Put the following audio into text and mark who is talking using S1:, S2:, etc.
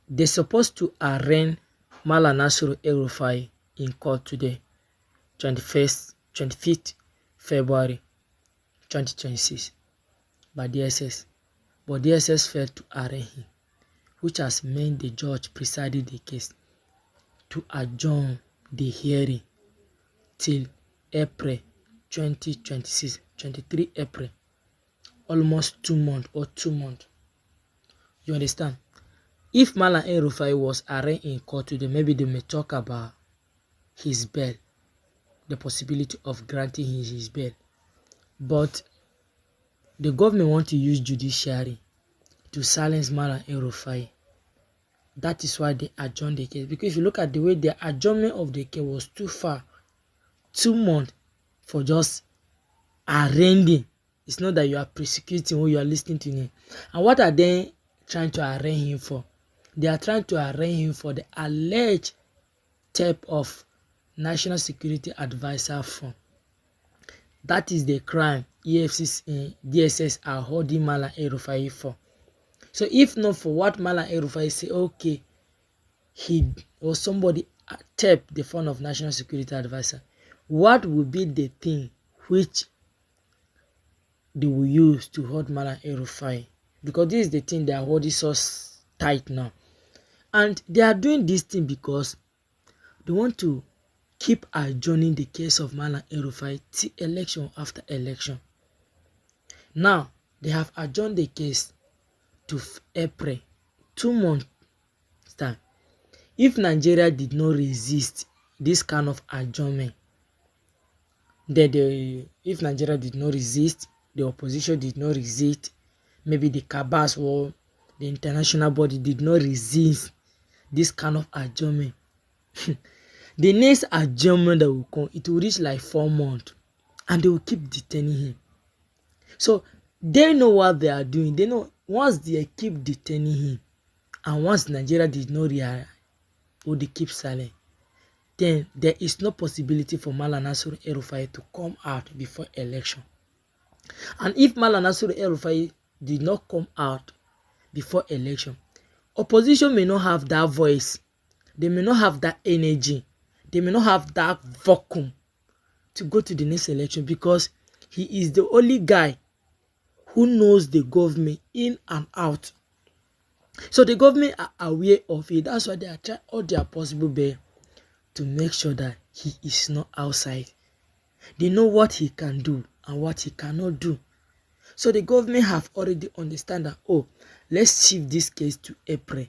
S1: They're supposed to arraign Malam Nasir El-Rufai in court today, 25th February 2026 by DSS, but DSS failed to arraign him, which has meant the judge presiding the case to adjourn the hearing till April 2026, 23 April, almost 2 months or 2 months. You understand? If Malam El-Rufai was arraigned in court today, maybe they may talk about his bail, the possibility of granting him his bail. But the government want to use judiciary to silence Malam El-Rufai. That is why they adjourned the case. Because if you look at the way the adjournment of the case was too far, 2 months for just arraigning. It's not that you are prosecuting or you are listening to him. And what are they trying to arraign him for? They are trying to arraign him for the alleged theft of National Security Advisor Fund. That is the crime EFCC, DSS are holding Malam El-Rufai for. So if not for what Malam El-Rufai say, okay, he or somebody tapped the fund of National Security Advisor, what would be the thing which they will use to hold Malam El-Rufai? Because this is the thing they are holding so tight now. And they are doing this thing because they want to keep adjourning the case of Malam El-Rufai till election after election. Now, they have adjourned the case to April, 2 months time. If Nigeria did not resist this kind of adjournment, if Nigeria did not resist, the opposition did not resist, maybe the Kabas or the international body did not resist this kind of adjournment. The next adjournment that will come, it will reach like 4 months, and they will keep detaining him. So they know what they are doing. They know once they keep detaining him, and once Nigeria did not react or they keep silent, then there is no possibility for Malam Nasir El-Rufai to come out before election. And if Malam Nasir El-Rufai did not come out before election, opposition may not have that voice, they may not have that energy, they may not have that vacuum to go to the next election, because he is the only guy who knows the government in and out. So the government are aware of it. That's why they are trying all their possible best to make sure that he is not outside. They know what he can do and what he cannot do. So the government have already understand that, oh, let's shift this case to April.